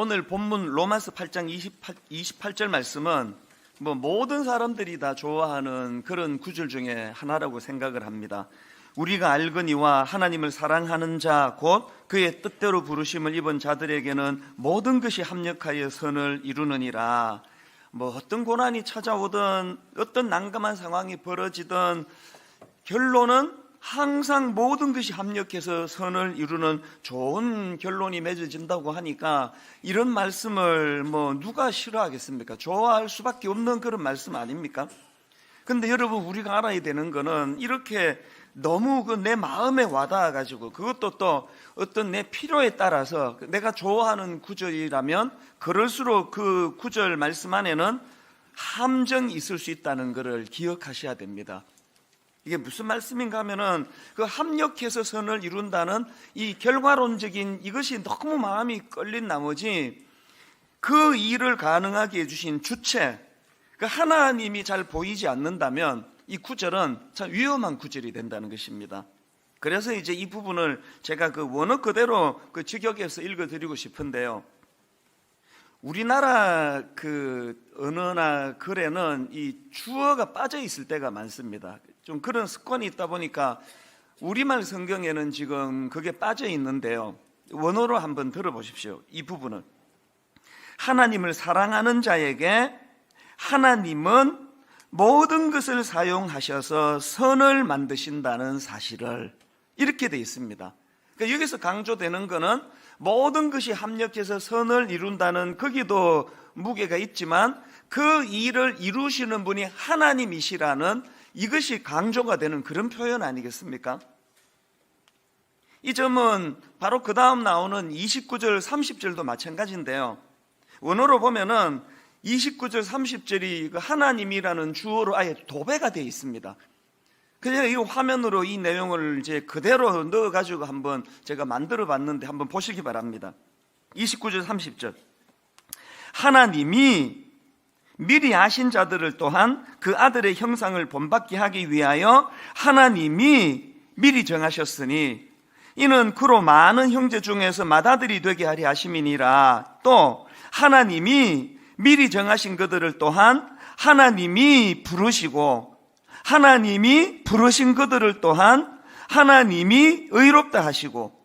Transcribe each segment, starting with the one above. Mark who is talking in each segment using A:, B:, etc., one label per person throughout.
A: 오늘 본문 로마서 8장 28절 말씀은 모든 사람들이 다 좋아하는 그런 구절 중에 하나라고 생각을 합니다. 우리가 알거니와 하나님을 사랑하는 자 곧 그의 뜻대로 부르심을 입은 자들에게는 모든 것이 합력하여 선을 이루느니라. 어떤 고난이 찾아오든 어떤 난감한 상황이 벌어지든 결론은 항상 모든 것이 합력해서 선을 이루는 좋은 결론이 맺어진다고 하니까 이런 말씀을 누가 싫어하겠습니까? 좋아할 수밖에 없는 그런 말씀 아닙니까? 근데 여러분, 우리가 알아야 되는 거는 이렇게 너무 내 마음에 와닿아가지고 그것도 또 어떤 내 필요에 따라서 내가 좋아하는 구절이라면 그럴수록 그 구절 말씀 안에는 함정이 있을 수 있다는 것을 기억하셔야 됩니다. 이게 무슨 말씀인가 하면은 그 합력해서 선을 이룬다는 이 결과론적인 이것이 너무 마음이 끌린 나머지 그 일을 가능하게 해주신 주체, 그 하나님이 잘 보이지 않는다면 이 구절은 참 위험한 구절이 된다는 것입니다. 그래서 이제 이 부분을 제가 그 원어 그대로 그 직역해서 읽어드리고 싶은데요. 우리나라 그 언어나 글에는 이 주어가 빠져 있을 때가 많습니다. 좀 그런 습관이 있다 보니까 우리말 성경에는 지금 그게 빠져 있는데요. 원어로 한번 들어보십시오. 이 부분은 하나님을 사랑하는 자에게 하나님은 모든 것을 사용하셔서 선을 만드신다는 사실을 이렇게 되어 있습니다. 그러니까 여기서 강조되는 것은 모든 것이 합력해서 선을 이룬다는 거기도 무게가 있지만 그 일을 이루시는 분이 하나님이시라는 이것이 강조가 되는 그런 표현 아니겠습니까? 이 점은 바로 그 다음 나오는 29절 30절도 마찬가지인데요. 원어로 보면은 29절 30절이 하나님이라는 주어로 아예 도배가 되어 있습니다. 그냥 이 화면으로 이 내용을 이제 그대로 넣어가지고 한번 제가 만들어 봤는데 한번 보시기 바랍니다. 29절 30절. 하나님이 미리 아신 자들을 또한 그 아들의 형상을 본받게 하기 위하여 하나님이 미리 정하셨으니 이는 그로 많은 형제 중에서 맏아들이 되게 하려 하심이니라. 또 하나님이 미리 정하신 그들을 또한 하나님이 부르시고 하나님이 부르신 그들을 또한 하나님이 의롭다 하시고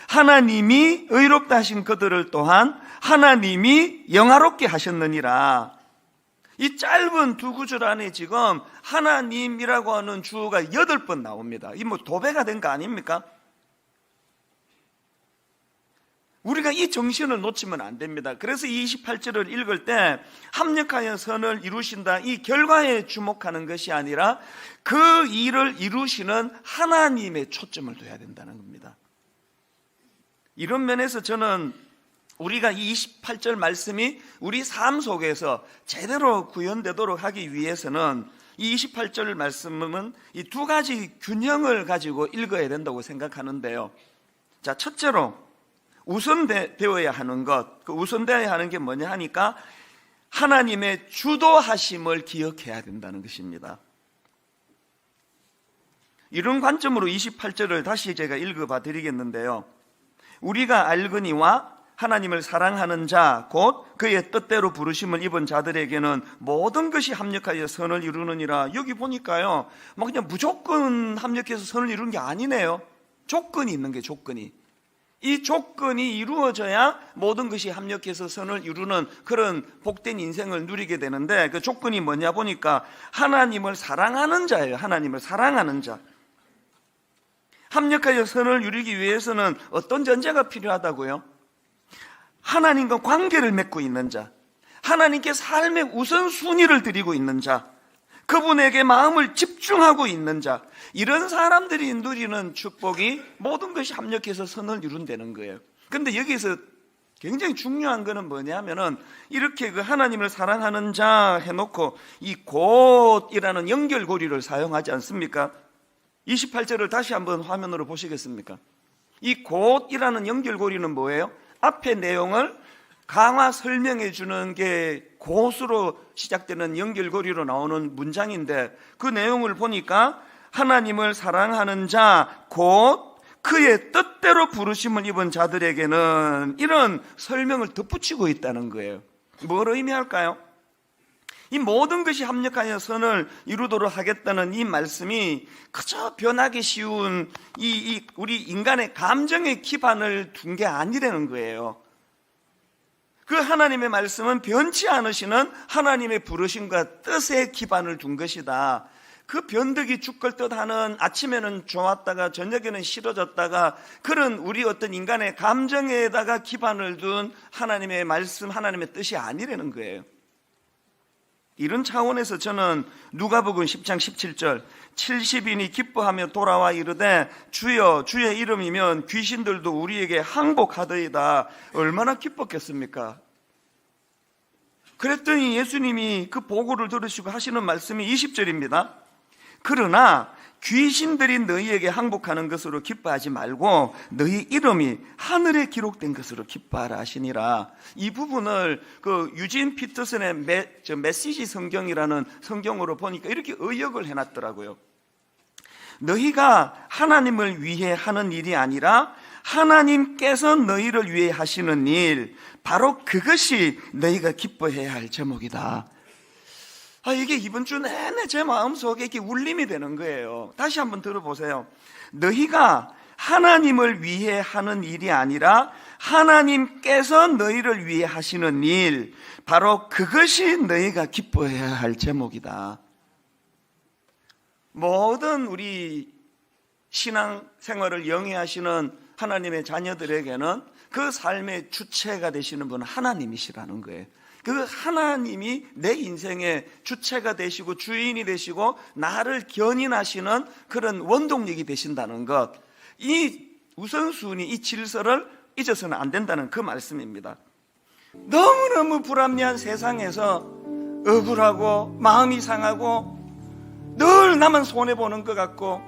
A: 하나님이 의롭다 하신 그들을 또한 하나님이 영화롭게 하셨느니라. 이 짧은 두 구절 안에 지금 하나님이라고 하는 주어가 8번 나옵니다. 이 도배가 된 거 아닙니까? 우리가 이 정신을 놓치면 안 됩니다. 그래서 이 28절을 읽을 때 합력하여 선을 이루신다, 이 결과에 주목하는 것이 아니라 그 일을 이루시는 하나님의 초점을 둬야 된다는 겁니다. 이런 면에서 저는 우리가 이 28절 말씀이 우리 삶 속에서 제대로 구현되도록 하기 위해서는 이 28절 말씀은 이 두 가지 균형을 가지고 읽어야 된다고 생각하는데요. 자, 첫째로 우선되어야 하는 것, 그 우선되어야 하는 게 뭐냐 하니까 하나님의 주도하심을 기억해야 된다는 것입니다. 이런 관점으로 28절을 다시 제가 읽어봐 드리겠는데요. 우리가 알거니와 하나님을 사랑하는 자 곧 그의 뜻대로 부르심을 입은 자들에게는 모든 것이 합력하여 선을 이루느니라. 여기 보니까요, 그냥 무조건 합력해서 선을 이루는 게 아니네요. 조건이 있는 게 조건이. 이 조건이 이루어져야 모든 것이 합력해서 선을 이루는 그런 복된 인생을 누리게 되는데 그 조건이 뭐냐 보니까 하나님을 사랑하는 자예요. 하나님을 사랑하는 자. 합력하여 선을 이루기 위해서는 어떤 전제가 필요하다고요? 하나님과 관계를 맺고 있는 자, 하나님께 삶의 우선순위를 드리고 있는 자, 그분에게 마음을 집중하고 있는 자, 이런 사람들이 누리는 축복이 모든 것이 합력해서 선을 이룬다는 거예요. 그런데 여기서 굉장히 중요한 거는 뭐냐면은 이렇게 그 하나님을 사랑하는 자 해놓고 이 곧이라는 연결고리를 사용하지 않습니까? 28절을 다시 한번 화면으로 보시겠습니까? 이 곧이라는 연결고리는 뭐예요? 앞의 내용을 강화 설명해 주는 게 곧으로 시작되는 연결고리로 나오는 문장인데 그 내용을 보니까 하나님을 사랑하는 자 곧 그의 뜻대로 부르심을 입은 자들에게는 이런 설명을 덧붙이고 있다는 거예요. 뭘 의미할까요? 이 모든 것이 합력하여 선을 이루도록 하겠다는 이 말씀이 그저 변하기 쉬운 우리 인간의 감정의 기반을 둔 게 아니라는 거예요. 그 하나님의 말씀은 변치 않으시는 하나님의 부르심과 뜻의 기반을 둔 것이다. 그 변덕이 죽을 듯하는, 아침에는 좋았다가 저녁에는 싫어졌다가 그런 우리 어떤 인간의 감정에다가 기반을 둔 하나님의 말씀, 하나님의 뜻이 아니라는 거예요. 이런 차원에서 저는 누가복음 10장 17절 70인이 기뻐하며 돌아와 이르되 주여 주의 이름이면 귀신들도 우리에게 항복하더이다. 얼마나 기뻤겠습니까? 그랬더니 예수님이 그 보고를 들으시고 하시는 말씀이 20절입니다. 그러나 귀신들이 너희에게 항복하는 것으로 기뻐하지 말고 너희 이름이 하늘에 기록된 것으로 기뻐하라 하시니라. 이 부분을 그 유진 피터슨의 메시지 성경이라는 성경으로 보니까 이렇게 의역을 해놨더라고요. 너희가 하나님을 위해 하는 일이 아니라 하나님께서 너희를 위해 하시는 일, 바로 그것이 너희가 기뻐해야 할 제목이다. 이게 이번 주 내내 제 마음속에 이렇게 울림이 되는 거예요. 다시 한번 들어보세요. 너희가 하나님을 위해 하는 일이 아니라 하나님께서 너희를 위해 하시는 일, 바로 그것이 너희가 기뻐해야 할 제목이다. 모든 우리 신앙생활을 영위하시는 하나님의 자녀들에게는 그 삶의 주체가 되시는 분은 하나님이시라는 거예요. 그 하나님이 내 인생의 주체가 되시고 주인이 되시고 나를 견인하시는 그런 원동력이 되신다는 것, 이 우선순위, 이 질서를 잊어서는 안 된다는 그 말씀입니다. 너무너무 불합리한 세상에서 억울하고 마음이 상하고 늘 나만 손해보는 것 같고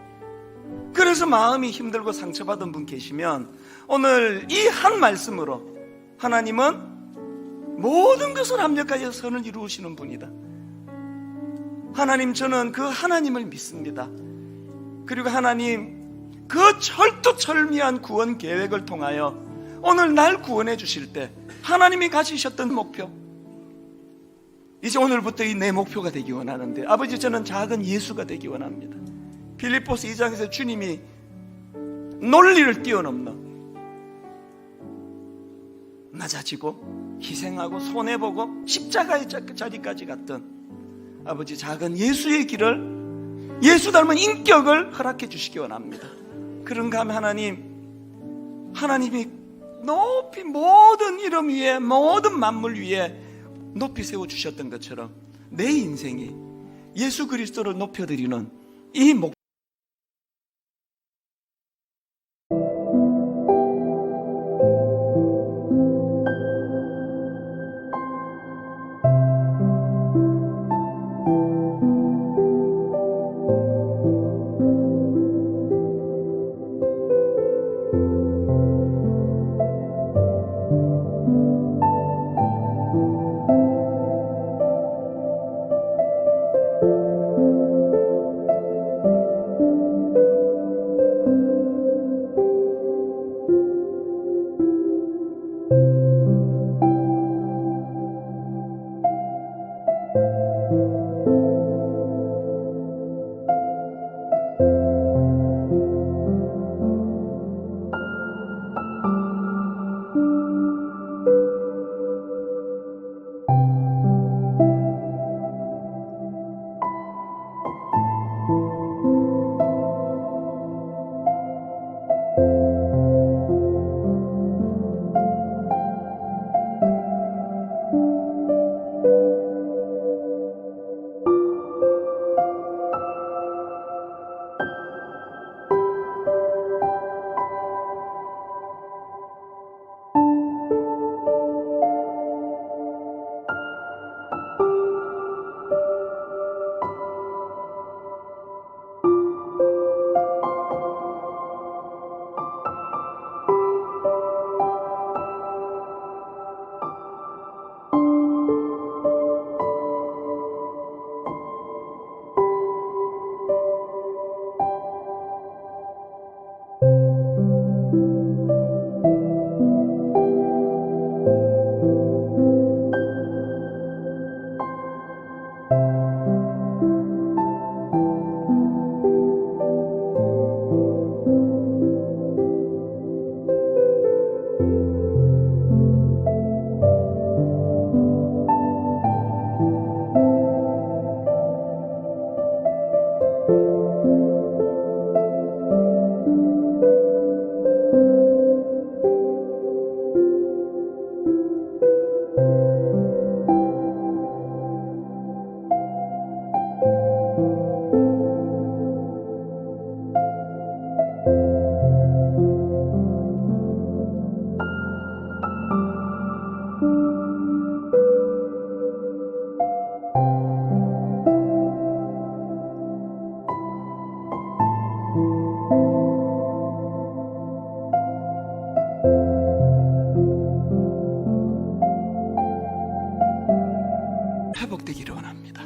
A: 그래서 마음이 힘들고 상처받은 분 계시면 오늘 이 한 말씀으로 하나님은 모든 것을 합력하여 선을 이루시는 분이다. 하나님, 저는 그 하나님을 믿습니다. 그리고 하나님, 그 철두철미한 구원 계획을 통하여 오늘 날 구원해 주실 때 하나님이 가지셨던 목표, 이제 오늘부터 이 내 목표가 되기 원하는데, 아버지, 저는 작은 예수가 되기 원합니다. 빌립보서 2장에서 주님이 논리를 뛰어넘는, 낮아지고 희생하고 손해보고 십자가의 자리까지 갔던 아버지, 작은 예수의 길을, 예수 닮은 인격을 허락해 주시기 원합니다. 그런가 하면 하나님이 높이 모든 이름 위에, 모든 만물 위에 높이 세워주셨던 것처럼 내 인생이 예수 그리스도를 높여드리는 이 목
B: 회복되기를 원합니다.